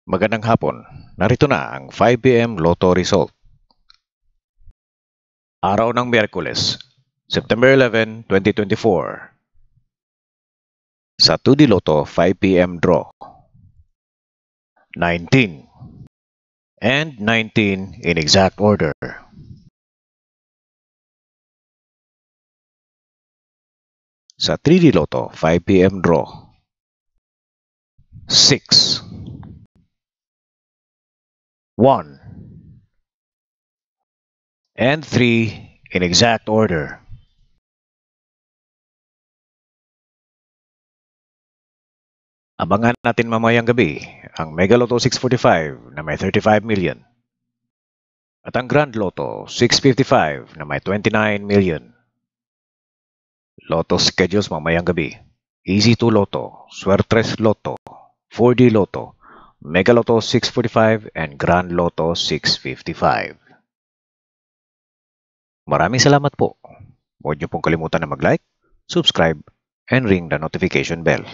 Magandang hapon. Narito na ang 5 p.m. Lotto result. Araw ng Miyerkules, September 11, 2024. Sa 2D Lotto 5 p.m. draw. 19 and 19 in exact order. Sa 3D Lotto 5 p.m. draw. 6 1 and 3 in exact order. Abangan natin mamayang gabi ang Mega Lotto 645 na may 35 million at ang Grand Lotto 655 na may 29 million. Lotto schedules mamayang gabi. Easy 2 Lotto, Suertres Lotto, 4D Lotto, Mega Lotto 645 and Grand Lotto 655. Maraming salamat po. Huwag niyo pong kalimutan na mag-like, subscribe, and ring the notification bell.